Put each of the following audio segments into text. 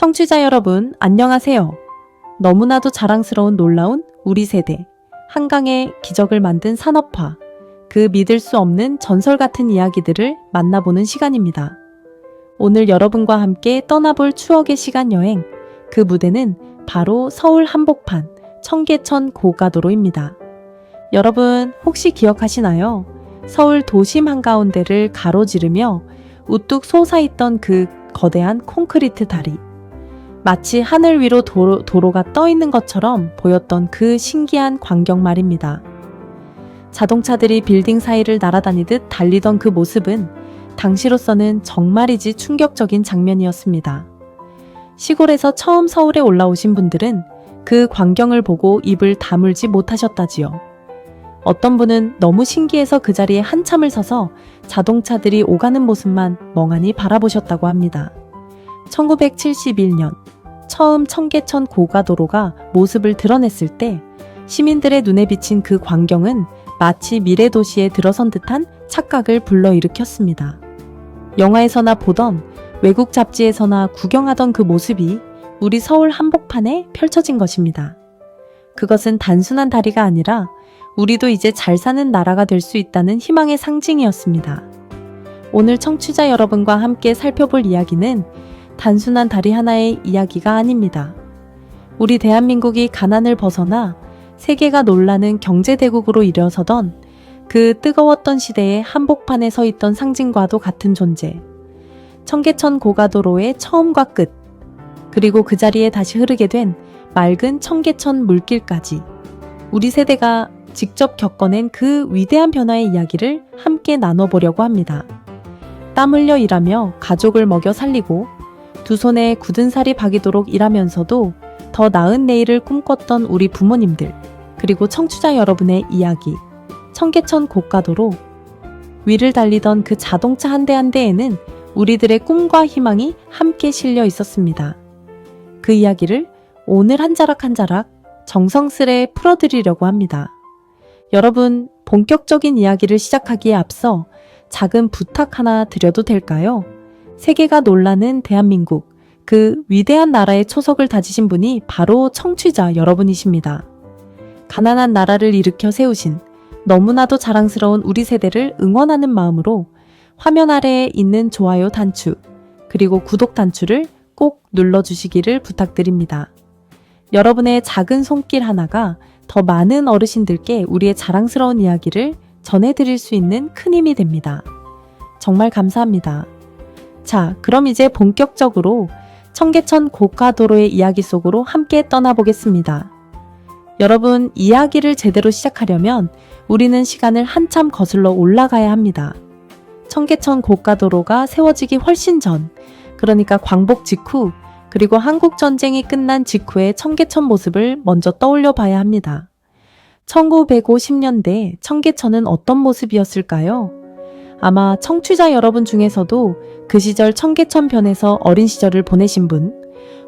청취자 여러분, 안녕하세요. 너무나도 자랑스러운 놀라운 우리 세대, 한강의 기적을 만든 산업화, 그 믿을 수 없는 전설 같은 이야기들을 만나보는 시간입니다. 오늘 여러분과 함께 떠나볼 추억의 시간 여행, 그 무대는 바로 서울 한복판 청계천 고가도로입니다. 여러분 혹시 기억하시나요? 서울 도심 한가운데를 가로지르며 우뚝 솟아있던 그 거대한 콘크리트 다리. 마치 하늘 위로 도로가 떠 있는 것처럼 보였던 그 신기한 광경 말입니다. 자동차들이 빌딩 사이를 날아다니듯 달리던 그 모습은 당시로서는 정말이지 충격적인 장면이었습니다. 시골에서 처음 서울에 올라오신 분들은 그 광경을 보고 입을 다물지 못하셨다지요. 어떤 분은 너무 신기해서 그 자리에 한참을 서서 자동차들이 오가는 모습만 멍하니 바라보셨다고 합니다. 1971년 처음 청계천 고가도로가 모습을 드러냈을 때 시민들의 눈에 비친 그 광경은 마치 미래도시에 들어선 듯한 착각을 불러일으켰습니다. 영화에서나 보던 외국 잡지에서나 구경하던 그 모습이 우리 서울 한복판에 펼쳐진 것입니다. 그것은 단순한 다리가 아니라 우리도 이제 잘 사는 나라가 될 수 있다는 희망의 상징이었습니다. 오늘 청취자 여러분과 함께 살펴볼 이야기는 단순한 다리 하나의 이야기가 아닙니다. 우리 대한민국이 가난을 벗어나 세계가 놀라는 경제대국으로 일어서던 그 뜨거웠던 시대에 한복판에 서 있던 상징과도 같은 존재. 청계천 고가도로의 처음과 끝, 그리고 그 자리에 다시 흐르게 된 맑은 청계천 물길까지 우리 세대가 직접 겪어낸 그 위대한 변화의 이야기를 함께 나눠보려고 합니다. 땀 흘려 일하며 가족을 먹여 살리고 두 손에 굳은 살이 박이도록 일하면서도 더 나은 내일을 꿈꿨던 우리 부모님들, 그리고 청취자 여러분의 이야기, 청계천 고가도로. 위를 달리던 그 자동차 한 대 한 대에는 우리들의 꿈과 희망이 함께 실려 있었습니다. 그 이야기를 오늘 한 자락 한 자락 정성스레 풀어드리려고 합니다. 여러분, 본격적인 이야기를 시작하기에 앞서 작은 부탁 하나 드려도 될까요? 세계가 놀라는 대한민국, 그 위대한 나라의 초석을 다지신 분이 바로 청취자 여러분이십니다. 가난한 나라를 일으켜 세우신 너무나도 자랑스러운 우리 세대를 응원하는 마음으로 화면 아래에 있는 좋아요 단추, 그리고 구독 단추를 꼭 눌러주시기를 부탁드립니다. 여러분의 작은 손길 하나가 더 많은 어르신들께 우리의 자랑스러운 이야기를 전해드릴 수 있는 큰 힘이 됩니다. 정말 감사합니다. 자, 그럼 이제 본격적으로 청계천 고가도로의 이야기 속으로 함께 떠나보겠습니다. 여러분, 이야기를 제대로 시작하려면 우리는 시간을 한참 거슬러 올라가야 합니다. 청계천 고가도로가 세워지기 훨씬 전, 그러니까 광복 직후, 그리고 한국전쟁이 끝난 직후의 청계천 모습을 먼저 떠올려 봐야 합니다. 1950년대 청계천은 어떤 모습이었을까요? 아마 청취자 여러분 중에서도 그 시절 청계천변에서 어린 시절을 보내신 분,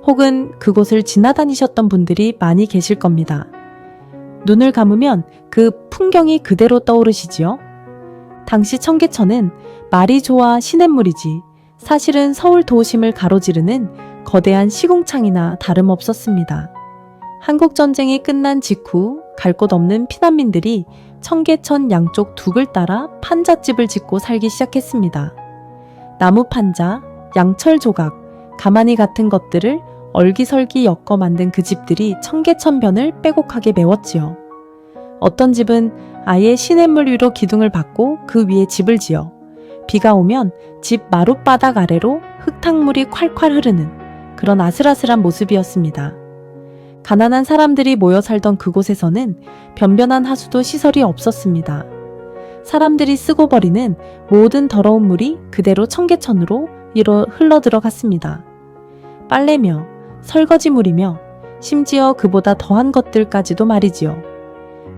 혹은 그곳을 지나다니셨던 분들이 많이 계실 겁니다. 눈을 감으면 그 풍경이 그대로 떠오르시지요? 당시 청계천은 말이 좋아 시냇물이지 사실은 서울 도심을 가로지르는 거대한 시궁창이나 다름없었습니다. 한국전쟁이 끝난 직후 갈 곳 없는 피난민들이 청계천 양쪽 둑을 따라 판잣집을 짓고 살기 시작했습니다. 나무 판자, 양철 조각, 가마니 같은 것들을 얼기설기 엮어 만든 그 집들이 청계천변을 빼곡하게 메웠지요. 어떤 집은 아예 시냇물 위로 기둥을 박고 그 위에 집을 지어 비가 오면 집 마룻바닥 아래로 흙탕물이 콸콸 흐르는 그런 아슬아슬한 모습이었습니다. 가난한 사람들이 모여 살던 그곳에서는 변변한 하수도 시설이 없었습니다. 사람들이 쓰고 버리는 모든 더러운 물이 그대로 청계천으로 흘러 들어갔습니다. 빨래며 설거지물이며 심지어 그보다 더한 것들까지도 말이지요.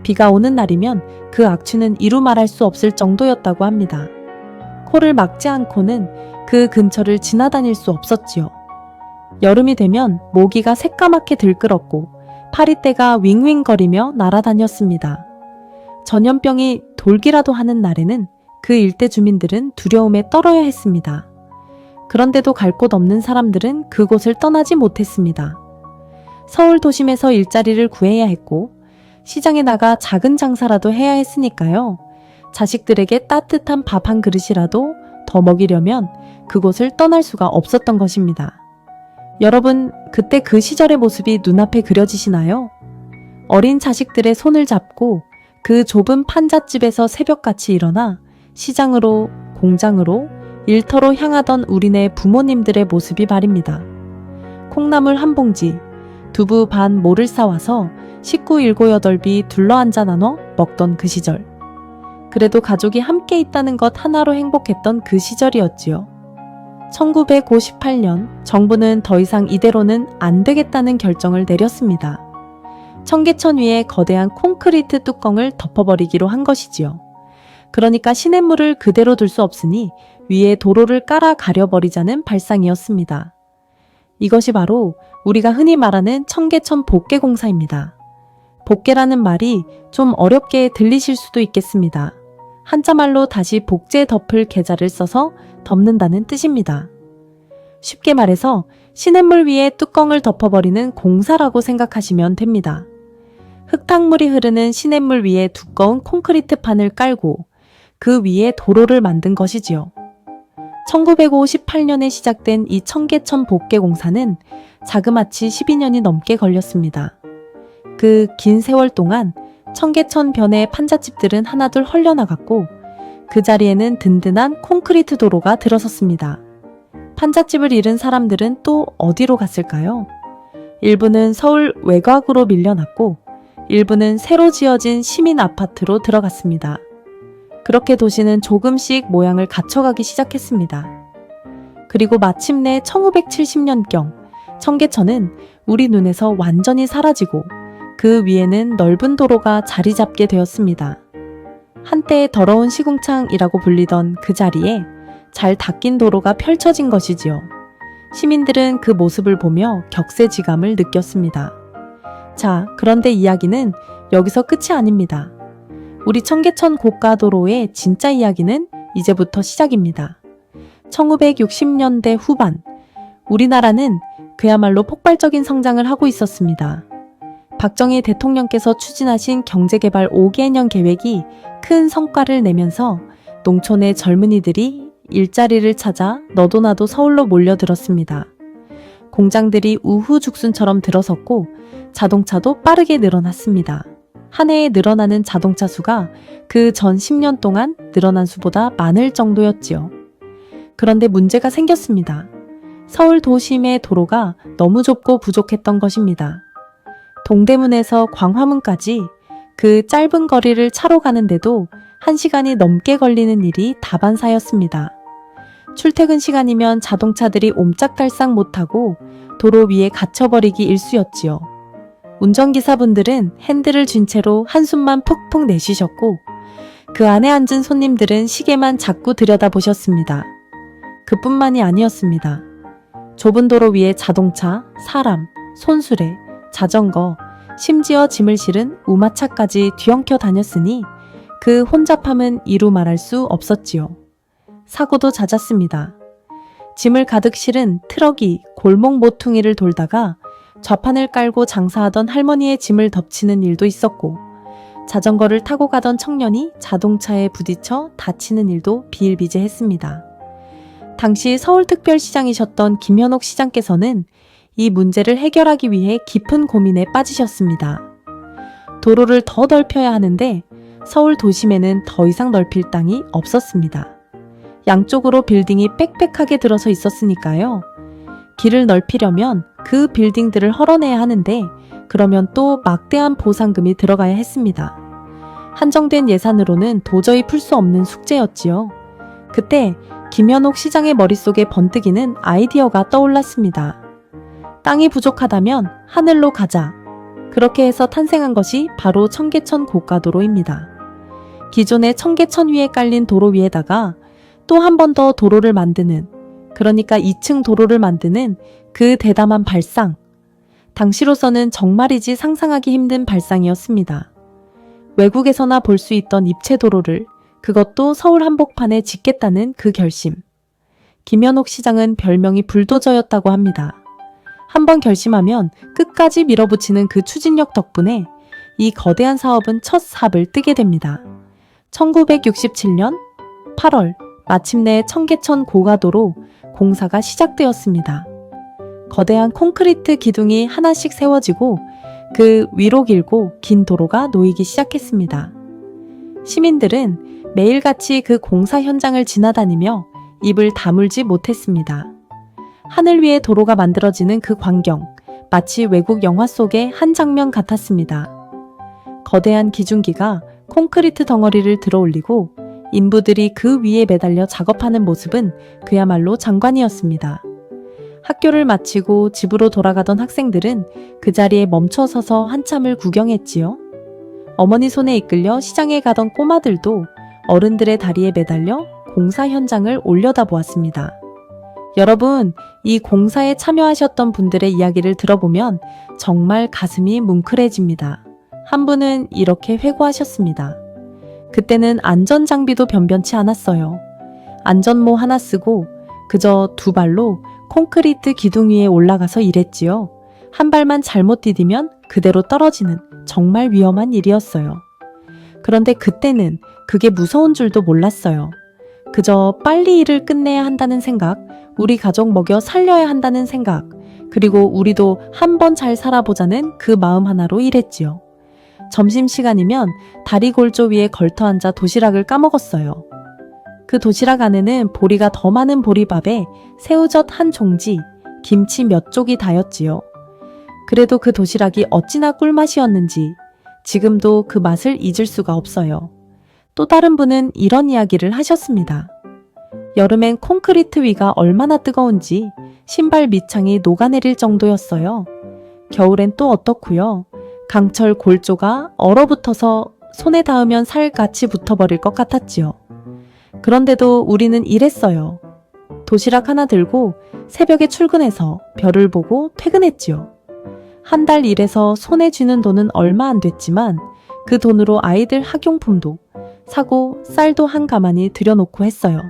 비가 오는 날이면 그 악취는 이루 말할 수 없을 정도였다고 합니다. 코를 막지 않고는 그 근처를 지나다닐 수 없었지요. 여름이 되면 모기가 새까맣게 들끓었고 파리떼가 윙윙거리며 날아다녔습니다. 전염병이 돌기라도 하는 날에는 그 일대 주민들은 두려움에 떨어야 했습니다. 그런데도 갈 곳 없는 사람들은 그곳을 떠나지 못했습니다. 서울 도심에서 일자리를 구해야 했고 시장에 나가 작은 장사라도 해야 했으니까요. 자식들에게 따뜻한 밥 한 그릇이라도 더 먹이려면 그곳을 떠날 수가 없었던 것입니다. 여러분, 그때 그 시절의 모습이 눈앞에 그려지시나요? 어린 자식들의 손을 잡고 그 좁은 판잣집에서 새벽같이 일어나 시장으로, 공장으로, 일터로 향하던 우리네 부모님들의 모습이 말입니다. 콩나물 한 봉지, 두부 반 모를 싸와서 식구 7, 8이 둘러앉아 나눠 먹던 그 시절. 그래도 가족이 함께 있다는 것 하나로 행복했던 그 시절이었지요. 1958년 정부는 더 이상 이대로는 안 되겠다는 결정을 내렸습니다. 청계천 위에 거대한 콘크리트 뚜껑을 덮어버리기로 한 것이지요. 그러니까 시냇물을 그대로 둘 수 없으니 위에 도로를 깔아 가려버리자는 발상이었습니다. 이것이 바로 우리가 흔히 말하는 청계천 복개공사입니다. 복개라는 말이 좀 어렵게 들리실 수도 있겠습니다. 한자말로 다시 복제 덮을 계자를 써서 덮는다는 뜻입니다. 쉽게 말해서 시냇물 위에 뚜껑을 덮어버리는 공사라고 생각하시면 됩니다. 흙탕물이 흐르는 시냇물 위에 두꺼운 콘크리트 판을 깔고 그 위에 도로를 만든 것이지요. 1958년에 시작된 이 청계천 복개 공사는 자그마치 12년이 넘게 걸렸습니다. 그 긴 세월 동안 청계천 변의 판잣집들은 하나둘 헐려나갔고 그 자리에는 든든한 콘크리트 도로가 들어섰습니다. 판잣집을 잃은 사람들은 또 어디로 갔을까요? 일부는 서울 외곽으로 밀려났고 일부는 새로 지어진 시민 아파트로 들어갔습니다. 그렇게 도시는 조금씩 모양을 갖춰가기 시작했습니다. 그리고 마침내 1970년경 청계천은 우리 눈에서 완전히 사라지고 그 위에는 넓은 도로가 자리 잡게 되었습니다. 한때 더러운 시궁창이라고 불리던 그 자리에 잘 닦인 도로가 펼쳐진 것이지요. 시민들은 그 모습을 보며 격세지감을 느꼈습니다. 자, 그런데 이야기는 여기서 끝이 아닙니다. 우리 청계천 고가도로의 진짜 이야기는 이제부터 시작입니다. 1960년대 후반, 우리나라는 그야말로 폭발적인 성장을 하고 있었습니다. 박정희 대통령께서 추진하신 경제개발 5개년 계획이 큰 성과를 내면서 농촌의 젊은이들이 일자리를 찾아 너도 나도 서울로 몰려들었습니다. 공장들이 우후죽순처럼 들어섰고 자동차도 빠르게 늘어났습니다. 한 해에 늘어나는 자동차 수가 그 전 10년 동안 늘어난 수보다 많을 정도였지요. 그런데 문제가 생겼습니다. 서울 도심의 도로가 너무 좁고 부족했던 것입니다. 동대문에서 광화문까지 그 짧은 거리를 차로 가는데도 1시간이 넘게 걸리는 일이 다반사였습니다. 출퇴근 시간이면 자동차들이 옴짝달싹 못하고 도로 위에 갇혀버리기 일쑤였지요. 운전기사분들은 핸들을 쥔 채로 한숨만 푹푹 내쉬셨고 그 안에 앉은 손님들은 시계만 자꾸 들여다보셨습니다. 그뿐만이 아니었습니다. 좁은 도로 위에 자동차, 사람, 손수레, 자전거, 심지어 짐을 실은 우마차까지 뒤엉켜 다녔으니 그 혼잡함은 이루 말할 수 없었지요. 사고도 잦았습니다. 짐을 가득 실은 트럭이 골목 모퉁이를 돌다가 좌판을 깔고 장사하던 할머니의 짐을 덮치는 일도 있었고 자전거를 타고 가던 청년이 자동차에 부딪혀 다치는 일도 비일비재했습니다. 당시 서울특별시장이셨던 김현옥 시장께서는 이 문제를 해결하기 위해 깊은 고민에 빠지셨습니다. 도로를 더 넓혀야 하는데 서울 도심에는 더 이상 넓힐 땅이 없었습니다. 양쪽으로 빌딩이 빽빽하게 들어서 있었으니까요. 길을 넓히려면 그 빌딩들을 헐어내야 하는데 그러면 또 막대한 보상금이 들어가야 했습니다. 한정된 예산으로는 도저히 풀 수 없는 숙제였지요. 그때 김현옥 시장의 머릿속에 번뜩이는 아이디어가 떠올랐습니다. 땅이 부족하다면 하늘로 가자. 그렇게 해서 탄생한 것이 바로 청계천 고가도로입니다. 기존의 청계천 위에 깔린 도로 위에다가 또 한 번 더 도로를 만드는, 그러니까 2층 도로를 만드는 그 대담한 발상. 당시로서는 정말이지 상상하기 힘든 발상이었습니다. 외국에서나 볼 수 있던 입체 도로를 그것도 서울 한복판에 짓겠다는 그 결심. 김현옥 시장은 별명이 불도저였다고 합니다. 한번 결심하면 끝까지 밀어붙이는 그 추진력 덕분에 이 거대한 사업은 첫 삽을 뜨게 됩니다. 1967년 8월 마침내 청계천 고가도로 공사가 시작되었습니다. 거대한 콘크리트 기둥이 하나씩 세워지고 그 위로 길고 긴 도로가 놓이기 시작했습니다. 시민들은 매일같이 그 공사 현장을 지나다니며 입을 다물지 못했습니다. 하늘 위에 도로가 만들어지는 그 광경, 마치 외국 영화 속의 한 장면 같았습니다. 거대한 기중기가 콘크리트 덩어리를 들어올리고 인부들이 그 위에 매달려 작업하는 모습은 그야말로 장관이었습니다. 학교를 마치고 집으로 돌아가던 학생들은 그 자리에 멈춰서서 한참을 구경했지요. 어머니 손에 이끌려 시장에 가던 꼬마들도 어른들의 다리에 매달려 공사 현장을 올려다보았습니다. 여러분, 이 공사에 참여하셨던 분들의 이야기를 들어보면 정말 가슴이 뭉클해집니다. 한 분은 이렇게 회고하셨습니다. 그때는 안전장비도 변변치 않았어요. 안전모 하나 쓰고 그저 두 발로 콘크리트 기둥 위에 올라가서 일했지요. 한 발만 잘못 디디면 그대로 떨어지는 정말 위험한 일이었어요. 그런데 그때는 그게 무서운 줄도 몰랐어요. 그저 빨리 일을 끝내야 한다는 생각, 우리 가족 먹여 살려야 한다는 생각, 그리고 우리도 한번 잘 살아보자는 그 마음 하나로 일했지요. 점심시간이면 다리 골조 위에 걸터앉아 도시락을 까먹었어요. 그 도시락 안에는 보리가 더 많은 보리밥에 새우젓 한 종지, 김치 몇 쪽이 다였지요. 그래도 그 도시락이 어찌나 꿀맛이었는지 지금도 그 맛을 잊을 수가 없어요. 또 다른 분은 이런 이야기를 하셨습니다. 여름엔 콘크리트 위가 얼마나 뜨거운지 신발 밑창이 녹아내릴 정도였어요. 겨울엔 또 어떻고요? 강철 골조가 얼어붙어서 손에 닿으면 살같이 붙어버릴 것 같았지요. 그런데도 우리는 일했어요. 도시락 하나 들고 새벽에 출근해서 별을 보고 퇴근했지요. 한 달 일해서 손에 쥐는 돈은 얼마 안 됐지만 그 돈으로 아이들 학용품도 사고 쌀도 한 가마니 들여놓고 했어요.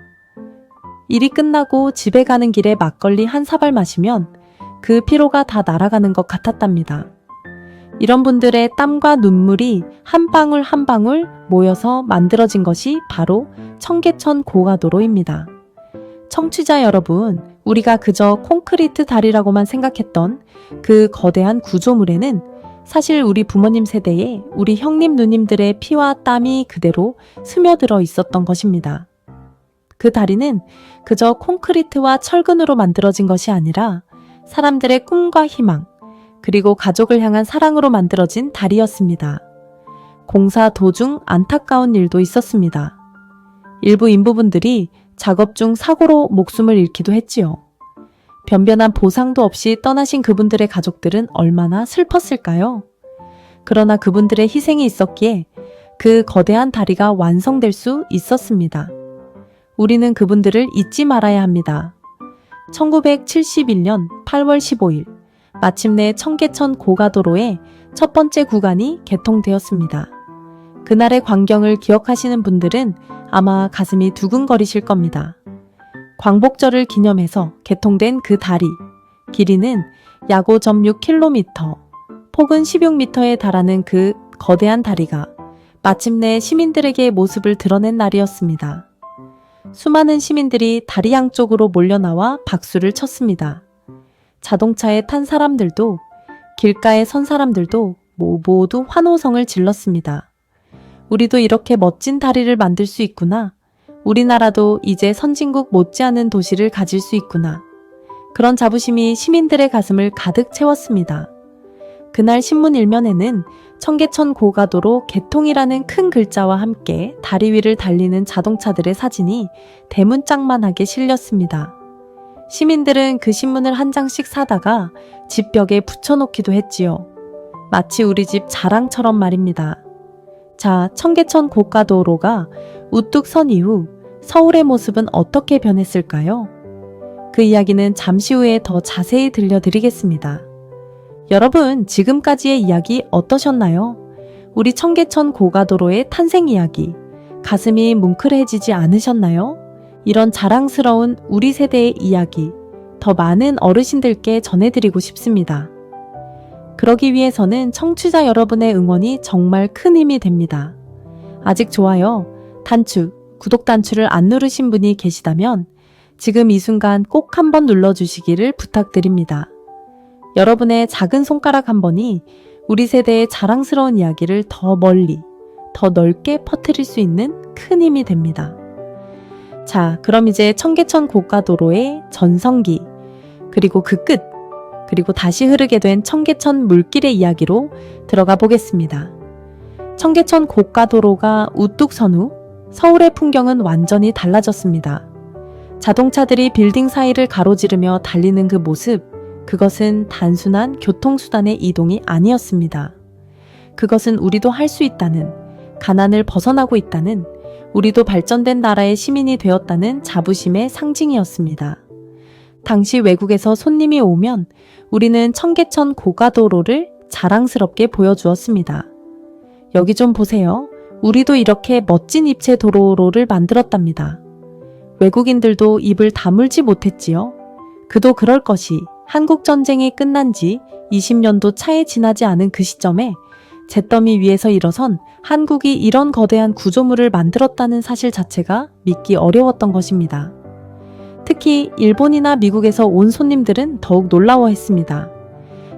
일이 끝나고 집에 가는 길에 막걸리 한 사발 마시면 그 피로가 다 날아가는 것 같았답니다. 이런 분들의 땀과 눈물이 한 방울 한 방울 모여서 만들어진 것이 바로 청계천 고가도로입니다. 청취자 여러분, 우리가 그저 콘크리트 다리라고만 생각했던 그 거대한 구조물에는 사실 우리 부모님 세대에 우리 형님 누님들의 피와 땀이 그대로 스며들어 있었던 것입니다. 그 다리는 그저 콘크리트와 철근으로 만들어진 것이 아니라 사람들의 꿈과 희망, 그리고 가족을 향한 사랑으로 만들어진 다리였습니다. 공사 도중 안타까운 일도 있었습니다. 일부 인부분들이 작업 중 사고로 목숨을 잃기도 했지요. 변변한 보상도 없이 떠나신 그분들의 가족들은 얼마나 슬펐을까요? 그러나 그분들의 희생이 있었기에 그 거대한 다리가 완성될 수 있었습니다. 우리는 그분들을 잊지 말아야 합니다. 1971년 8월 15일 마침내 청계천 고가도로의 첫 번째 구간이 개통되었습니다. 그날의 광경을 기억하시는 분들은 아마 가슴이 두근거리실 겁니다. 광복절을 기념해서 개통된 그 다리, 길이는 약 5.6km, 폭은 16m에 달하는 그 거대한 다리가 마침내 시민들에게 모습을 드러낸 날이었습니다. 수많은 시민들이 다리 양쪽으로 몰려나와 박수를 쳤습니다. 자동차에 탄 사람들도 길가에 선 사람들도 모두 환호성을 질렀습니다. 우리도 이렇게 멋진 다리를 만들 수 있구나. 우리나라도 이제 선진국 못지않은 도시를 가질 수 있구나. 그런 자부심이 시민들의 가슴을 가득 채웠습니다. 그날 신문 일면에는 청계천 고가도로 개통이라는 큰 글자와 함께 다리 위를 달리는 자동차들의 사진이 대문짝만하게 실렸습니다. 시민들은 그 신문을 한 장씩 사다가 집 벽에 붙여놓기도 했지요. 마치 우리 집 자랑처럼 말입니다. 자, 청계천 고가도로가 우뚝 선 이후 서울의 모습은 어떻게 변했을까요? 그 이야기는 잠시 후에 더 자세히 들려드리겠습니다. 여러분, 지금까지의 이야기 어떠셨나요? 우리 청계천 고가도로의 탄생 이야기, 가슴이 뭉클해지지 않으셨나요? 이런 자랑스러운 우리 세대의 이야기 더 많은 어르신들께 전해드리고 싶습니다. 그러기 위해서는 청취자 여러분의 응원이 정말 큰 힘이 됩니다. 아직 좋아요, 단추, 구독 단추를 안 누르신 분이 계시다면 지금 이 순간 꼭 한번 눌러주시기를 부탁드립니다. 여러분의 작은 손가락 한 번이 우리 세대의 자랑스러운 이야기를 더 멀리, 더 넓게 퍼뜨릴 수 있는 큰 힘이 됩니다. 자, 그럼 이제 청계천 고가도로의 전성기, 그리고 그 끝, 그리고 다시 흐르게 된 청계천 물길의 이야기로 들어가 보겠습니다. 청계천 고가도로가 우뚝 선 후 서울의 풍경은 완전히 달라졌습니다. 자동차들이 빌딩 사이를 가로지르며 달리는 그 모습, 그것은 단순한 교통수단의 이동이 아니었습니다. 그것은 우리도 할 수 있다는, 가난을 벗어나고 있다는, 우리도 발전된 나라의 시민이 되었다는 자부심의 상징이었습니다. 당시 외국에서 손님이 오면 우리는 청계천 고가도로를 자랑스럽게 보여주었습니다. 여기 좀 보세요. 우리도 이렇게 멋진 입체 도로를 만들었답니다. 외국인들도 입을 다물지 못했지요. 그도 그럴 것이 한국전쟁이 끝난 지 20년도 차에 지나지 않은 그 시점에 잿더미 위에서 일어선 한국이 이런 거대한 구조물을 만들었다는 사실 자체가 믿기 어려웠던 것입니다. 특히 일본이나 미국에서 온 손님들은 더욱 놀라워했습니다.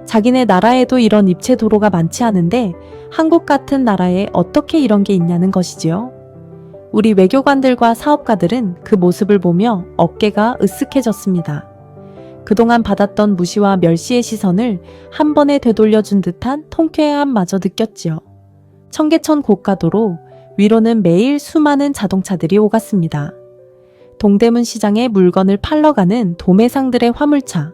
자기네 나라에도 이런 입체 도로가 많지 않은데 한국 같은 나라에 어떻게 이런 게 있냐는 것이지요. 우리 외교관들과 사업가들은 그 모습을 보며 어깨가 으쓱해졌습니다. 그동안 받았던 무시와 멸시의 시선을 한 번에 되돌려준 듯한 통쾌함마저 느꼈지요. 청계천 고가도로 위로는 매일 수많은 자동차들이 오갔습니다. 동대문 시장에 물건을 팔러 가는 도매상들의 화물차,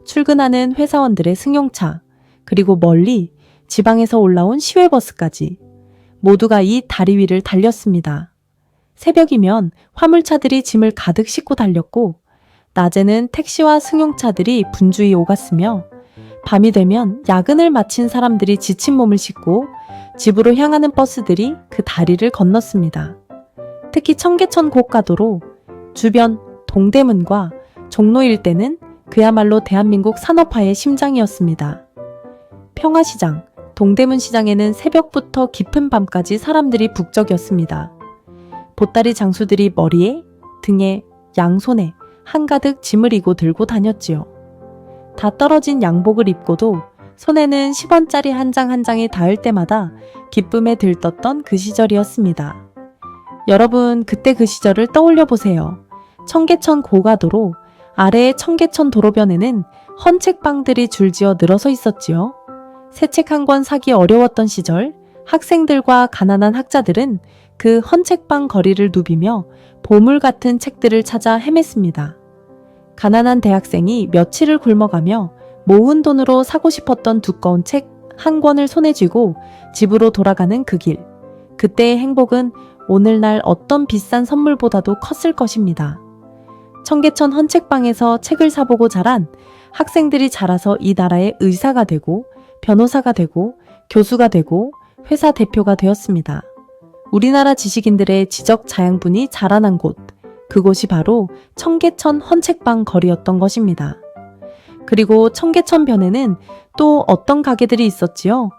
출근하는 회사원들의 승용차, 그리고 멀리 지방에서 올라온 시외버스까지 모두가 이 다리 위를 달렸습니다. 새벽이면 화물차들이 짐을 가득 싣고 달렸고 낮에는 택시와 승용차들이 분주히 오갔으며 밤이 되면 야근을 마친 사람들이 지친 몸을 싣고 집으로 향하는 버스들이 그 다리를 건넜습니다. 특히 청계천 고가도로 주변 동대문과 종로 일대는 그야말로 대한민국 산업화의 심장이었습니다. 평화시장, 동대문 시장에는 새벽부터 깊은 밤까지 사람들이 북적였습니다. 보따리 장수들이 머리에, 등에, 양손에 한가득 짐을 이고 들고 다녔지요. 다 떨어진 양복을 입고도 손에는 10원짜리 한 장 한 장이 닿을 때마다 기쁨에 들떴던 그 시절이었습니다. 여러분, 그때 그 시절을 떠올려 보세요. 청계천 고가도로, 아래의 청계천 도로변에는 헌책방들이 줄지어 늘어서 있었지요. 새 책 한 권 사기 어려웠던 시절, 학생들과 가난한 학자들은 그 헌책방 거리를 누비며 보물 같은 책들을 찾아 헤맸습니다. 가난한 대학생이 며칠을 굶어가며 모은 돈으로 사고 싶었던 두꺼운 책 한 권을 손에 쥐고 집으로 돌아가는 그 길. 그때의 행복은 오늘날 어떤 비싼 선물보다도 컸을 것입니다. 청계천 헌책방에서 책을 사보고 자란 학생들이 자라서 이 나라의 의사가 되고 변호사가 되고 교수가 되고 회사 대표가 되었습니다. 우리나라 지식인들의 지적 자양분이 자라난 곳, 그곳이 바로 청계천 헌책방 거리였던 것입니다. 그리고 청계천변에는 또 어떤 가게들이 있었지요?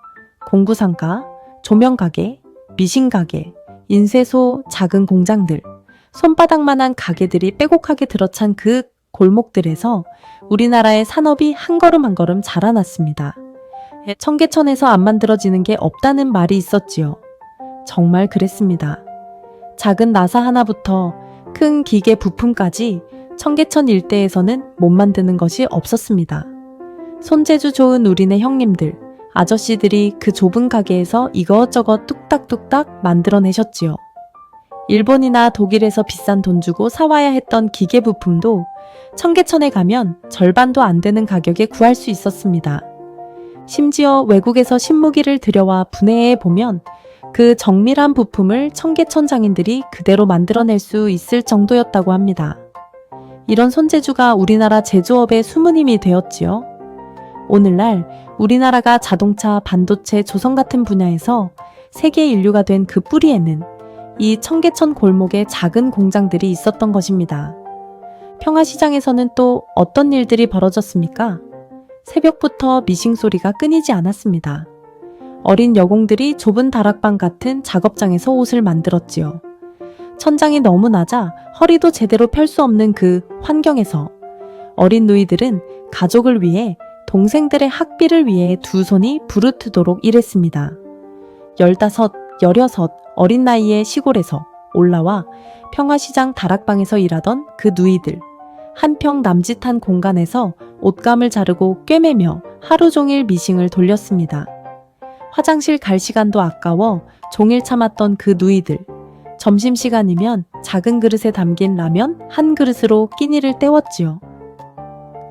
공구상가, 조명가게, 미신가게, 인쇄소, 작은 공장들, 손바닥만한 가게들이 빼곡하게 들어찬 그 골목들에서 우리나라의 산업이 한 걸음 한 걸음 자라났습니다. 청계천에서 안 만들어지는 게 없다는 말이 있었지요. 정말 그랬습니다. 작은 나사 하나부터 큰 기계 부품까지 청계천 일대에서는 못 만드는 것이 없었습니다. 손재주 좋은 우리네 형님들, 아저씨들이 그 좁은 가게에서 이것저것 뚝딱뚝딱 만들어내셨지요. 일본이나 독일에서 비싼 돈 주고 사와야 했던 기계 부품도 청계천에 가면 절반도 안 되는 가격에 구할 수 있었습니다. 심지어 외국에서 신무기를 들여와 분해해 보면 그 정밀한 부품을 청계천 장인들이 그대로 만들어낼 수 있을 정도였다고 합니다. 이런 손재주가 우리나라 제조업의 숨은 힘이 되었지요. 오늘날 우리나라가 자동차, 반도체, 조선 같은 분야에서 세계 인류가 된 그 뿌리에는 이 청계천 골목에 작은 공장들이 있었던 것입니다. 평화시장에서는 또 어떤 일들이 벌어졌습니까? 새벽부터 미싱 소리가 끊이지 않았습니다. 어린 여공들이 좁은 다락방 같은 작업장에서 옷을 만들었지요. 천장이 너무 낮아 허리도 제대로 펼 수 없는 그 환경에서 어린 누이들은 가족을 위해, 동생들의 학비를 위해 두 손이 부르트도록 일했습니다. 15, 16 어린 나이의 시골에서 올라와 평화시장 다락방에서 일하던 그 누이들. 한평 남짓한 공간에서 옷감을 자르고 꿰매며 하루 종일 미싱을 돌렸습니다. 화장실 갈 시간도 아까워 종일 참았던 그 누이들. 점심시간이면 작은 그릇에 담긴 라면 한 그릇으로 끼니를 때웠지요.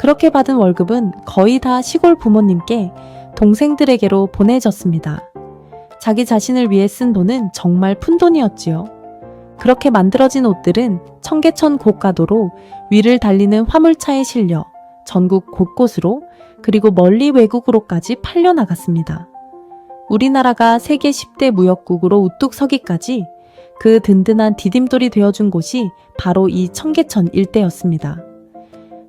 그렇게 받은 월급은 거의 다 시골 부모님께, 동생들에게로 보내졌습니다. 자기 자신을 위해 쓴 돈은 정말 푼돈이었지요. 그렇게 만들어진 옷들은 청계천 고가도로 위를 달리는 화물차에 실려 전국 곳곳으로, 그리고 멀리 외국으로까지 팔려나갔습니다. 우리나라가 세계 10대 무역국으로 우뚝 서기까지 그 든든한 디딤돌이 되어준 곳이 바로 이 청계천 일대였습니다.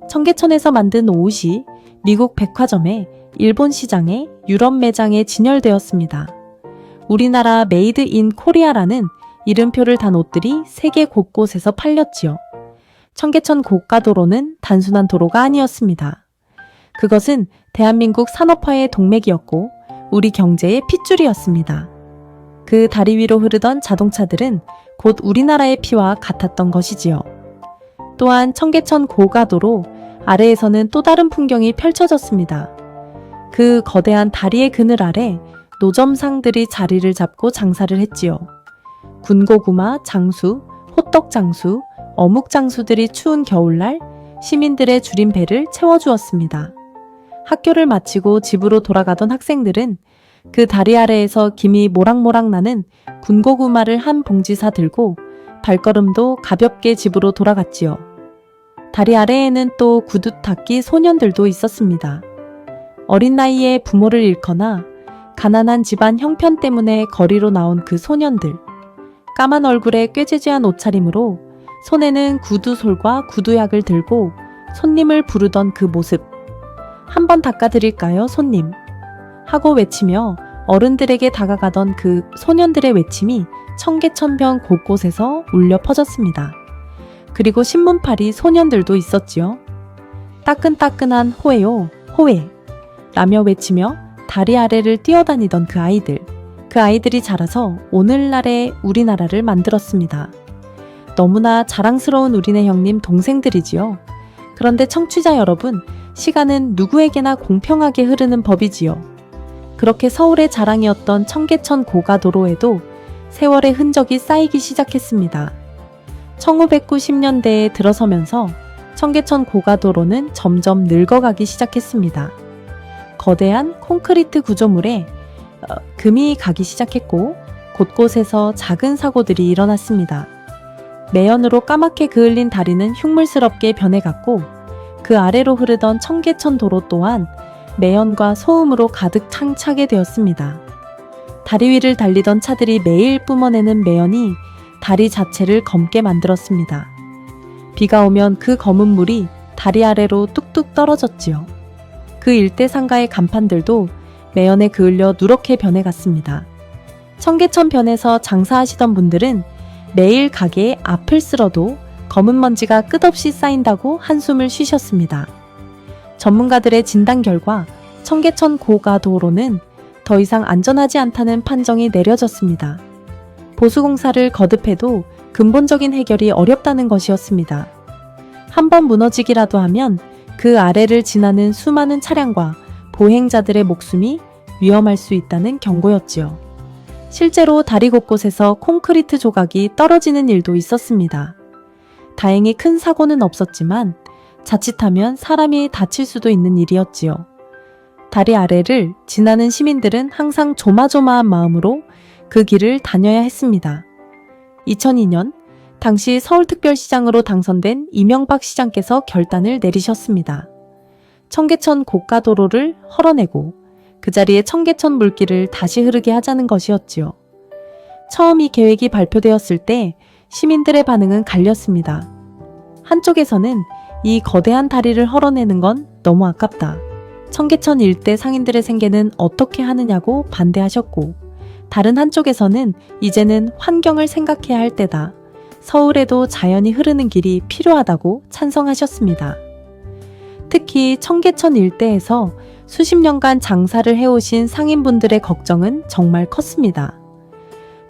청계천에서 만든 옷이 미국 백화점에, 일본 시장에, 유럽 매장에 진열되었습니다. 우리나라 메이드 인 코리아라는 이름표를 단 옷들이 세계 곳곳에서 팔렸지요. 청계천 고가도로는 단순한 도로가 아니었습니다. 그것은 대한민국 산업화의 동맥이었고 우리 경제의 핏줄이었습니다. 그 다리 위로 흐르던 자동차들은 곧 우리나라의 피와 같았던 것이지요. 또한 청계천 고가도로 아래에서는 또 다른 풍경이 펼쳐졌습니다. 그 거대한 다리의 그늘 아래 노점상들이 자리를 잡고 장사를 했지요. 군고구마 장수, 호떡 장수, 어묵 장수들이 추운 겨울날 시민들의 줄인 배를 채워주었습니다. 학교를 마치고 집으로 돌아가던 학생들은 그 다리 아래에서 김이 모락모락 나는 군고구마를 한 봉지 사 들고 발걸음도 가볍게 집으로 돌아갔지요. 다리 아래에는 또 구두 닦기 소년들도 있었습니다. 어린 나이에 부모를 잃거나 가난한 집안 형편 때문에 거리로 나온 그 소년들. 까만 얼굴에 꾀지지한 옷차림으로 손에는 구두솔과 구두약을 들고 손님을 부르던 그 모습. 한번 닦아드릴까요, 손님? 하고 외치며 어른들에게 다가가던 그 소년들의 외침이 청계천변 곳곳에서 울려 퍼졌습니다. 그리고 신문팔이 소년들도 있었지요. 따끈따끈한 호에요, 호에 라며 외치며 다리 아래를 뛰어다니던 그 아이들. 그 아이들이 자라서 오늘날의 우리나라를 만들었습니다. 너무나 자랑스러운 우리네 형님 동생들이지요. 그런데 청취자 여러분, 시간은 누구에게나 공평하게 흐르는 법이지요. 그렇게 서울의 자랑이었던 청계천 고가도로에도 세월의 흔적이 쌓이기 시작했습니다. 1990년대에 들어서면서 청계천 고가도로는 점점 늙어가기 시작했습니다. 거대한 콘크리트 구조물에 금이 가기 시작했고 곳곳에서 작은 사고들이 일어났습니다. 매연으로 까맣게 그을린 다리는 흉물스럽게 변해갔고 그 아래로 흐르던 청계천 도로 또한 매연과 소음으로 가득 차게 되었습니다. 다리 위를 달리던 차들이 매일 뿜어내는 매연이 다리 자체를 검게 만들었습니다. 비가 오면 그 검은 물이 다리 아래로 뚝뚝 떨어졌지요. 그 일대 상가의 간판들도 매연에 그을려 누렇게 변해갔습니다. 청계천 변에서 장사하시던 분들은 매일 가게의 앞을 쓸어도 검은 먼지가 끝없이 쌓인다고 한숨을 쉬셨습니다. 전문가들의 진단 결과 청계천 고가도로는 더 이상 안전하지 않다는 판정이 내려졌습니다. 보수공사를 거듭해도 근본적인 해결이 어렵다는 것이었습니다. 한번 무너지기라도 하면 그 아래를 지나는 수많은 차량과 보행자들의 목숨이 위험할 수 있다는 경고였지요. 실제로 다리 곳곳에서 콘크리트 조각이 떨어지는 일도 있었습니다. 다행히 큰 사고는 없었지만 자칫하면 사람이 다칠 수도 있는 일이었지요. 다리 아래를 지나는 시민들은 항상 조마조마한 마음으로 그 길을 다녀야 했습니다. 2002년 당시 서울특별시장으로 당선된 이명박 시장께서 결단을 내리셨습니다. 청계천 고가도로를 헐어내고 그 자리에 청계천 물길을 다시 흐르게 하자는 것이었지요. 처음 이 계획이 발표되었을 때 시민들의 반응은 갈렸습니다. 한쪽에서는 이 거대한 다리를 헐어내는 건 너무 아깝다. 청계천 일대 상인들의 생계는 어떻게 하느냐고 반대하셨고, 다른 한쪽에서는 이제는 환경을 생각해야 할 때다. 서울에도 자연이 흐르는 길이 필요하다고 찬성하셨습니다. 특히 청계천 일대에서 수십 년간 장사를 해오신 상인분들의 걱정은 정말 컸습니다.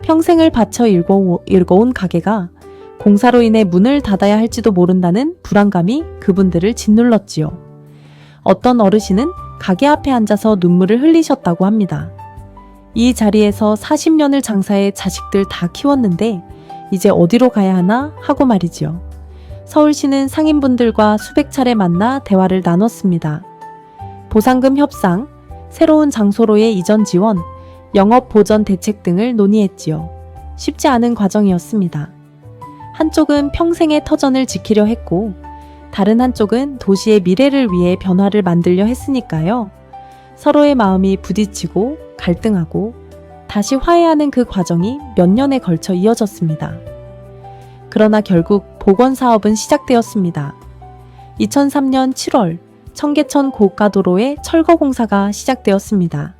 평생을 바쳐 일궈온 가게가 공사로 인해 문을 닫아야 할지도 모른다는 불안감이 그분들을 짓눌렀지요. 어떤 어르신은 가게 앞에 앉아서 눈물을 흘리셨다고 합니다. 이 자리에서 40년을 장사해 자식들 다 키웠는데 이제 어디로 가야 하나 하고 말이지요. 서울시는 상인분들과 수백 차례 만나 대화를 나눴습니다. 보상금 협상, 새로운 장소로의 이전 지원, 영업 보전 대책 등을 논의했지요. 쉽지 않은 과정이었습니다. 한쪽은 평생의 터전을 지키려 했고, 다른 한쪽은 도시의 미래를 위해 변화를 만들려 했으니까요. 서로의 마음이 부딪히고 갈등하고 다시 화해하는 그 과정이 몇 년에 걸쳐 이어졌습니다. 그러나 결국 복원사업은 시작되었습니다. 2003년 7월 청계천 고가도로의 철거 공사가 시작되었습니다.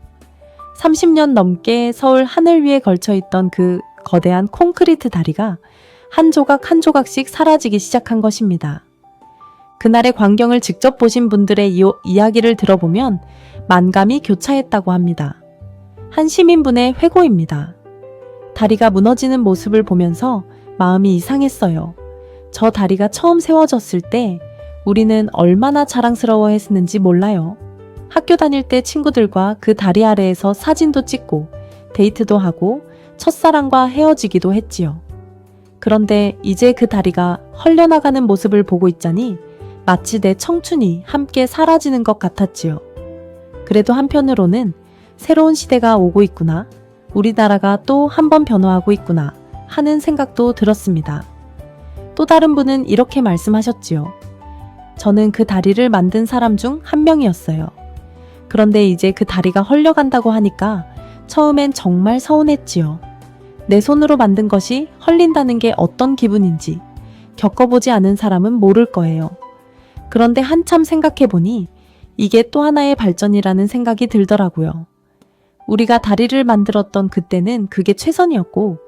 30년 넘게 서울 하늘 위에 걸쳐있던 그 거대한 콘크리트 다리가 한 조각 한 조각씩 사라지기 시작한 것입니다. 그날의 광경을 직접 보신 분들의 이야기를 들어보면 만감이 교차했다고 합니다. 한 시민분의 회고입니다. 다리가 무너지는 모습을 보면서 마음이 이상했어요. 저 다리가 처음 세워졌을 때 우리는 얼마나 자랑스러워 했는지 몰라요. 학교 다닐 때 친구들과 그 다리 아래에서 사진도 찍고 데이트도 하고 첫사랑과 헤어지기도 했지요. 그런데 이제 그 다리가 헐려나가는 모습을 보고 있자니 마치 내 청춘이 함께 사라지는 것 같았지요. 그래도 한편으로는 새로운 시대가 오고 있구나, 우리나라가 또 한 번 변화하고 있구나 하는 생각도 들었습니다. 또 다른 분은 이렇게 말씀하셨지요. 저는 그 다리를 만든 사람 중 한 명이었어요. 그런데 이제 그 다리가 헐려간다고 하니까 처음엔 정말 서운했지요. 내 손으로 만든 것이 헐린다는 게 어떤 기분인지 겪어보지 않은 사람은 모를 거예요. 그런데 한참 생각해보니 이게 또 하나의 발전이라는 생각이 들더라고요. 우리가 다리를 만들었던 그때는 그게 최선이었고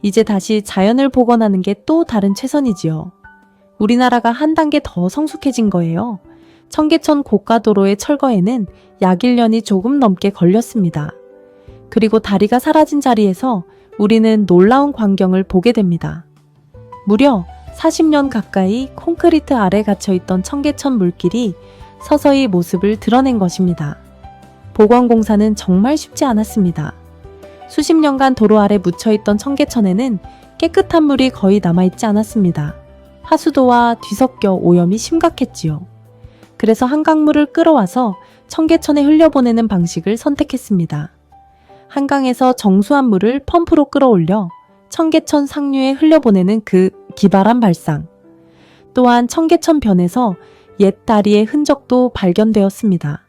이제 다시 자연을 복원하는 게 또 다른 최선이지요. 우리나라가 한 단계 더 성숙해진 거예요. 청계천 고가도로의 철거에는 약 1년이 조금 넘게 걸렸습니다. 그리고 다리가 사라진 자리에서 우리는 놀라운 광경을 보게 됩니다. 무려 40년 가까이 콘크리트 아래 갇혀있던 청계천 물길이 서서히 모습을 드러낸 것입니다. 복원공사는 정말 쉽지 않았습니다. 수십 년간 도로 아래 묻혀있던 청계천에는 깨끗한 물이 거의 남아있지 않았습니다. 하수도와 뒤섞여 오염이 심각했지요. 그래서 한강물을 끌어와서 청계천에 흘려보내는 방식을 선택했습니다. 한강에서 정수한 물을 펌프로 끌어올려 청계천 상류에 흘려보내는 그 기발한 발상. 또한 청계천 변에서 옛 다리의 흔적도 발견되었습니다.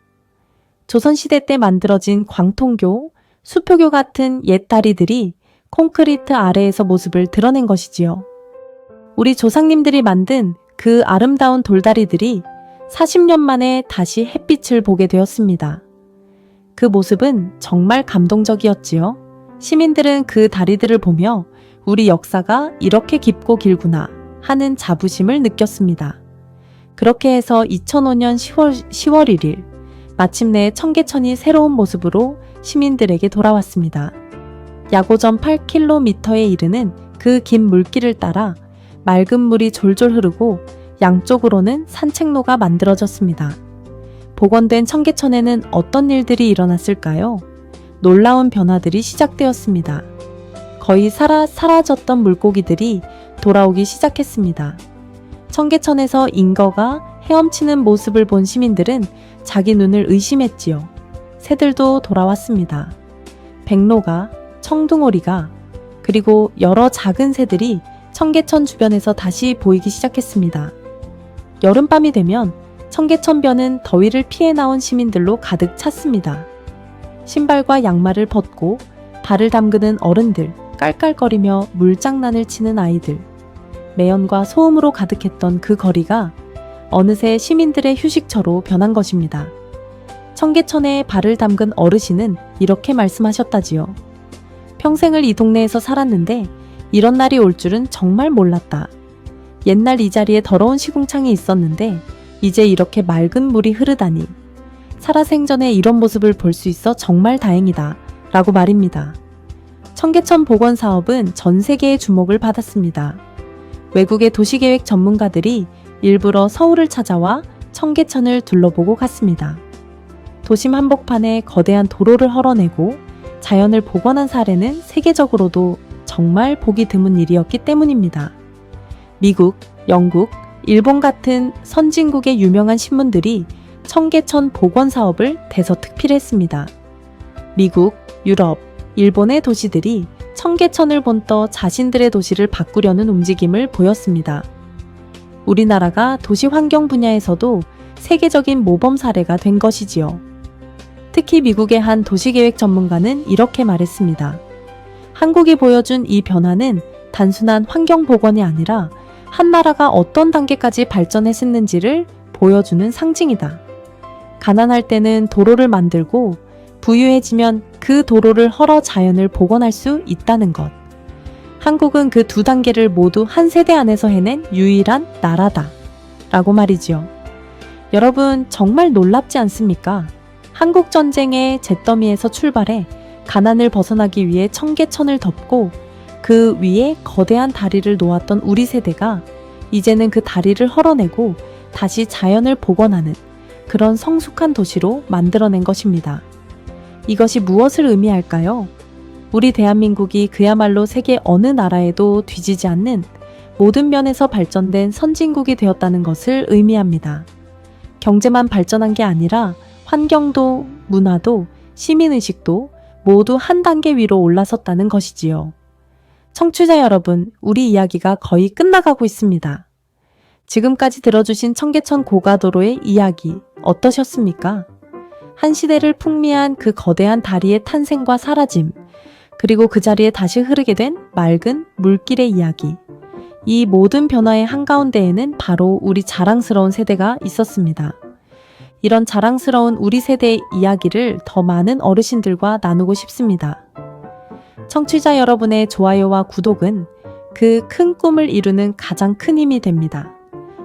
조선시대 때 만들어진 광통교, 수표교 같은 옛 다리들이 콘크리트 아래에서 모습을 드러낸 것이지요. 우리 조상님들이 만든 그 아름다운 돌다리들이 40년 만에 다시 햇빛을 보게 되었습니다. 그 모습은 정말 감동적이었지요. 시민들은 그 다리들을 보며 우리 역사가 이렇게 깊고 길구나 하는 자부심을 느꼈습니다. 그렇게 해서 2005년 10월 1일 마침내 청계천이 새로운 모습으로 시민들에게 돌아왔습니다. 야고전 8km에 이르는 그 긴 물길을 따라 맑은 물이 졸졸 흐르고 양쪽으로는 산책로가 만들어졌습니다. 복원된 청계천에는 어떤 일들이 일어났을까요? 놀라운 변화들이 시작되었습니다. 거의 사라졌던 물고기들이 돌아오기 시작했습니다. 청계천에서 잉거가 헤엄치는 모습을 본 시민들은 자기 눈을 의심했지요. 새들도 돌아왔습니다. 백로가, 청둥오리가, 그리고 여러 작은 새들이 청계천 주변에서 다시 보이기 시작했습니다. 여름밤이 되면 청계천변은 더위를 피해 나온 시민들로 가득 찼습니다. 신발과 양말을 벗고 발을 담그는 어른들, 깔깔거리며 물장난을 치는 아이들. 매연과 소음으로 가득했던 그 거리가 어느새 시민들의 휴식처로 변한 것입니다. 청계천에 발을 담근 어르신은 이렇게 말씀하셨다지요. 평생을 이 동네에서 살았는데 이런 날이 올 줄은 정말 몰랐다. 옛날 이 자리에 더러운 시궁창이 있었는데 이제 이렇게 맑은 물이 흐르다니. 살아생전에 이런 모습을 볼 수 있어 정말 다행이다. 라고 말입니다. 청계천 복원 사업은 전 세계의 주목을 받았습니다. 외국의 도시계획 전문가들이 일부러 서울을 찾아와 청계천을 둘러보고 갔습니다. 도심 한복판에 거대한 도로를 헐어내고 자연을 복원한 사례는 세계적으로도 정말 보기 드문 일이었기 때문입니다. 미국, 영국, 일본 같은 선진국의 유명한 신문들이 청계천 복원 사업을 대서특필했습니다. 미국, 유럽, 일본의 도시들이 청계천을 본떠 자신들의 도시를 바꾸려는 움직임을 보였습니다. 우리나라가 도시 환경 분야에서도 세계적인 모범 사례가 된 것이지요. 특히 미국의 한 도시계획 전문가는 이렇게 말했습니다. 한국이 보여준 이 변화는 단순한 환경 복원이 아니라 한 나라가 어떤 단계까지 발전했는지를 보여주는 상징이다. 가난할 때는 도로를 만들고 부유해지면 그 도로를 헐어 자연을 복원할 수 있다는 것. 한국은 그 두 단계를 모두 한 세대 안에서 해낸 유일한 나라다. 라고 말이지요. 여러분 정말 놀랍지 않습니까? 한국전쟁의 잿더미에서 출발해 가난을 벗어나기 위해 청계천을 덮고 그 위에 거대한 다리를 놓았던 우리 세대가 이제는 그 다리를 헐어내고 다시 자연을 복원하는 그런 성숙한 도시로 만들어낸 것입니다. 이것이 무엇을 의미할까요? 우리 대한민국이 그야말로 세계 어느 나라에도 뒤지지 않는 모든 면에서 발전된 선진국이 되었다는 것을 의미합니다. 경제만 발전한 게 아니라 환경도, 문화도, 시민의식도 모두 한 단계 위로 올라섰다는 것이지요. 청취자 여러분, 우리 이야기가 거의 끝나가고 있습니다. 지금까지 들어주신 청계천 고가도로의 이야기 어떠셨습니까? 한 시대를 풍미한 그 거대한 다리의 탄생과 사라짐, 그리고 그 자리에 다시 흐르게 된 맑은 물길의 이야기. 이 모든 변화의 한가운데에는 바로 우리 자랑스러운 세대가 있었습니다. 이런 자랑스러운 우리 세대의 이야기를 더 많은 어르신들과 나누고 싶습니다. 청취자 여러분의 좋아요와 구독은 그 큰 꿈을 이루는 가장 큰 힘이 됩니다.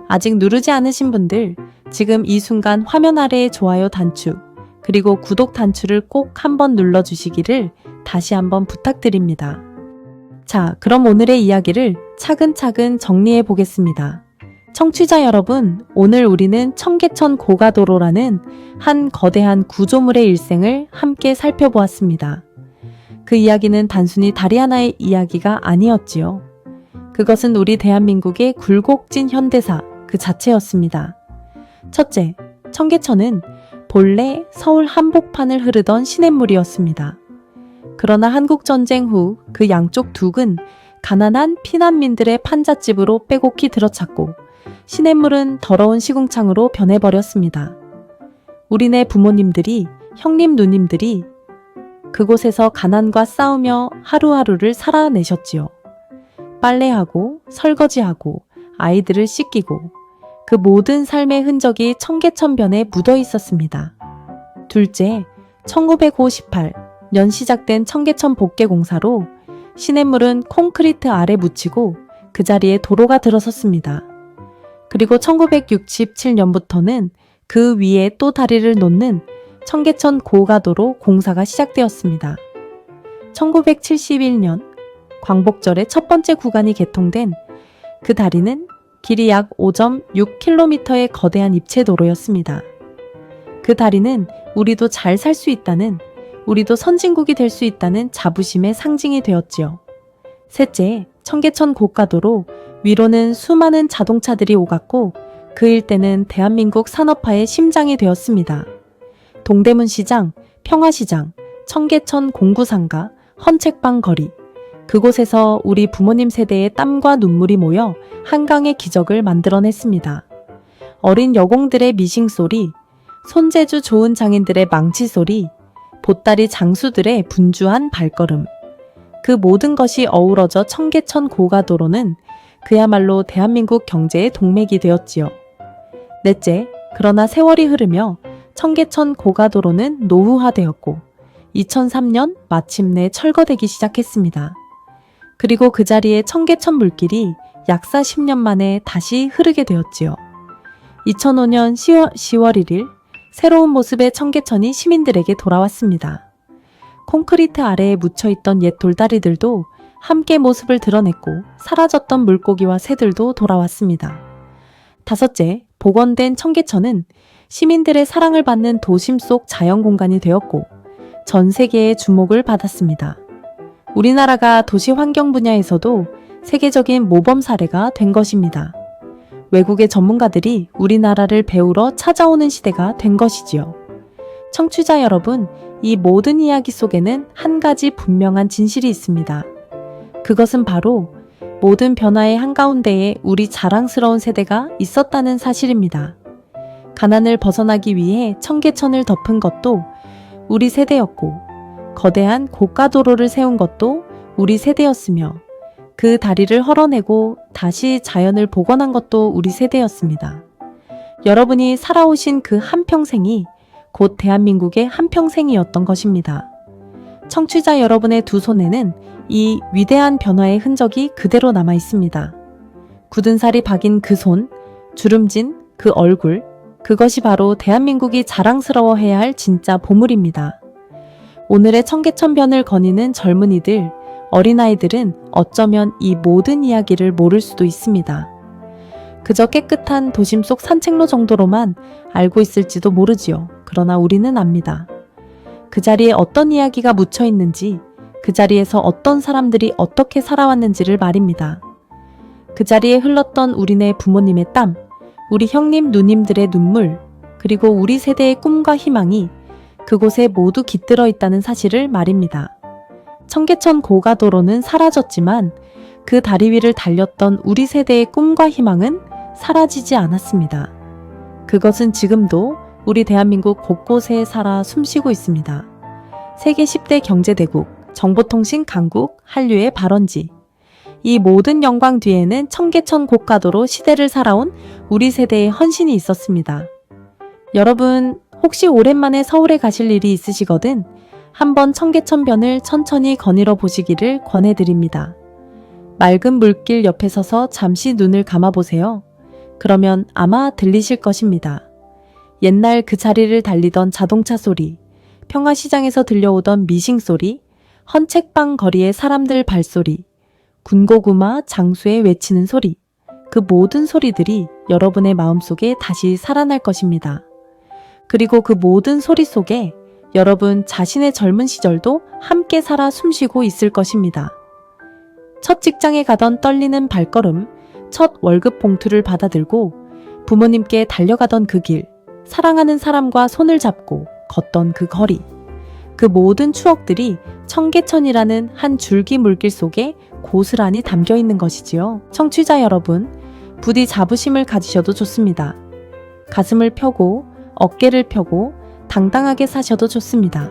아직 누르지 않으신 분들, 지금 이 순간 화면 아래의 좋아요 단추, 그리고 구독 단추를 꼭 한번 눌러주시기를 다시 한번 부탁드립니다. 자, 그럼 오늘의 이야기를 차근차근 정리해 보겠습니다. 청취자 여러분, 오늘 우리는 청계천 고가도로라는 한 거대한 구조물의 일생을 함께 살펴보았습니다. 그 이야기는 단순히 다리 하나의 이야기가 아니었지요. 그것은 우리 대한민국의 굴곡진 현대사 그 자체였습니다. 첫째, 청계천은 본래 서울 한복판을 흐르던 시냇물이었습니다. 그러나 한국전쟁 후 그 양쪽 둑은 가난한 피난민들의 판잣집으로 빼곡히 들어찼고 시냇물은 더러운 시궁창으로 변해버렸습니다. 우리네 부모님들이, 형님 누님들이 그곳에서 가난과 싸우며 하루하루를 살아내셨지요. 빨래하고 설거지하고 아이들을 씻기고 그 모든 삶의 흔적이 청계천변에 묻어 있었습니다. 둘째, 1958년 시작된 청계천 복개 공사로 시냇물은 콘크리트 아래 묻히고 그 자리에 도로가 들어섰습니다. 그리고 1967년부터는 그 위에 또 다리를 놓는 청계천 고가도로 공사가 시작되었습니다. 1971년 광복절에 첫 번째 구간이 개통된 그 다리는 길이 약 5.6km의 거대한 입체도로였습니다. 그 다리는 우리도 잘 살 수 있다는, 우리도 선진국이 될 수 있다는 자부심의 상징이 되었지요. 셋째, 청계천 고가도로 위로는 수많은 자동차들이 오갔고 그 일대는 대한민국 산업화의 심장이 되었습니다. 동대문 시장, 평화시장, 청계천 공구상가, 헌책방 거리, 그곳에서 우리 부모님 세대의 땀과 눈물이 모여 한강의 기적을 만들어냈습니다. 어린 여공들의 미싱소리, 손재주 좋은 장인들의 망치소리, 보따리 장수들의 분주한 발걸음. 그 모든 것이 어우러져 청계천 고가도로는 그야말로 대한민국 경제의 동맥이 되었지요. 넷째, 그러나 세월이 흐르며 청계천 고가도로는 노후화되었고 2003년 마침내 철거되기 시작했습니다. 그리고 그 자리에 청계천 물길이 약사 10년 만에 다시 흐르게 되었지요. 2005년 10월 1일 새로운 모습의 청계천이 시민들에게 돌아왔습니다. 콘크리트 아래에 묻혀있던 옛 돌다리들도 함께 모습을 드러냈고 사라졌던 물고기와 새들도 돌아왔습니다. 다섯째, 복원된 청계천은 시민들의 사랑을 받는 도심 속 자연공간이 되었고 전 세계의 주목을 받았습니다. 우리나라가 도시 환경 분야에서도 세계적인 모범 사례가 된 것입니다. 외국의 전문가들이 우리나라를 배우러 찾아오는 시대가 된 것이지요. 청취자 여러분, 이 모든 이야기 속에는 한 가지 분명한 진실이 있습니다. 그것은 바로 모든 변화의 한가운데에 우리 자랑스러운 세대가 있었다는 사실입니다. 가난을 벗어나기 위해 청계천을 덮은 것도 우리 세대였고, 거대한 고가도로를 세운 것도 우리 세대였으며, 그 다리를 헐어내고 다시 자연을 복원한 것도 우리 세대였습니다. 여러분이 살아오신 그 한평생이 곧 대한민국의 한평생이었던 것입니다. 청취자 여러분의 두 손에는 이 위대한 변화의 흔적이 그대로 남아 있습니다. 굳은 살이 박인 그 손, 주름진 그 얼굴, 그것이 바로 대한민국이 자랑스러워해야 할 진짜 보물입니다. 오늘의 청계천변을 거니는 젊은이들, 어린아이들은 어쩌면 이 모든 이야기를 모를 수도 있습니다. 그저 깨끗한 도심 속 산책로 정도로만 알고 있을지도 모르지요. 그러나 우리는 압니다. 그 자리에 어떤 이야기가 묻혀 있는지, 그 자리에서 어떤 사람들이 어떻게 살아왔는지를 말입니다. 그 자리에 흘렀던 우리네 부모님의 땀, 우리 형님 누님들의 눈물, 그리고 우리 세대의 꿈과 희망이 그곳에 모두 깃들어 있다는 사실을 말입니다. 청계천 고가도로는 사라졌지만 그 다리 위를 달렸던 우리 세대의 꿈과 희망은 사라지지 않았습니다. 그것은 지금도 우리 대한민국 곳곳에 살아 숨쉬고 있습니다. 세계 10대 경제대국, 정보통신 강국, 한류의 발원지. 이 모든 영광 뒤에는 청계천 고가도로 시대를 살아온 우리 세대의 헌신이 있었습니다. 여러분, 혹시 오랜만에 서울에 가실 일이 있으시거든 한번 청계천변을 천천히 거닐어 보시기를 권해드립니다. 맑은 물길 옆에 서서 잠시 눈을 감아보세요. 그러면 아마 들리실 것입니다. 옛날 그 자리를 달리던 자동차 소리, 평화시장에서 들려오던 미싱 소리, 헌책방 거리의 사람들 발소리, 군고구마 장수의 외치는 소리, 그 모든 소리들이 여러분의 마음속에 다시 살아날 것입니다. 그리고 그 모든 소리 속에 여러분 자신의 젊은 시절도 함께 살아 숨쉬고 있을 것입니다. 첫 직장에 가던 떨리는 발걸음, 첫 월급 봉투를 받아들고 부모님께 달려가던 그 길, 사랑하는 사람과 손을 잡고 걷던 그 거리, 그 모든 추억들이 청계천이라는 한 줄기 물길 속에 고스란히 담겨 있는 것이지요. 청취자 여러분, 부디 자부심을 가지셔도 좋습니다. 가슴을 펴고 어깨를 펴고 당당하게 사셔도 좋습니다.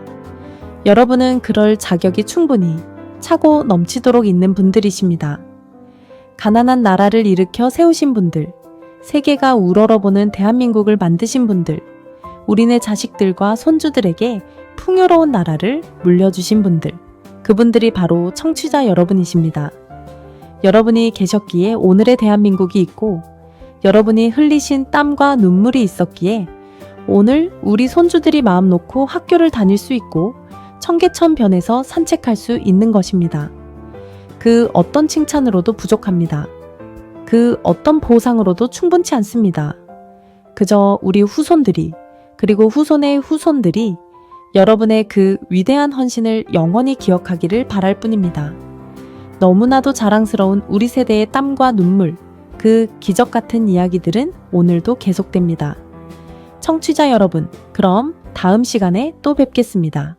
여러분은 그럴 자격이 충분히 차고 넘치도록 있는 분들이십니다. 가난한 나라를 일으켜 세우신 분들, 세계가 우러러보는 대한민국을 만드신 분들, 우리네 자식들과 손주들에게 풍요로운 나라를 물려주신 분들, 그분들이 바로 청취자 여러분이십니다. 여러분이 계셨기에 오늘의 대한민국이 있고, 여러분이 흘리신 땀과 눈물이 있었기에 오늘 우리 손주들이 마음 놓고 학교를 다닐 수 있고 청계천변에서 산책할 수 있는 것입니다. 그 어떤 칭찬으로도 부족합니다. 그 어떤 보상으로도 충분치 않습니다. 그저 우리 후손들이, 그리고 후손의 후손들이 여러분의 그 위대한 헌신을 영원히 기억하기를 바랄 뿐입니다. 너무나도 자랑스러운 우리 세대의 땀과 눈물, 그 기적 같은 이야기들은 오늘도 계속됩니다. 청취자 여러분, 그럼 다음 시간에 또 뵙겠습니다.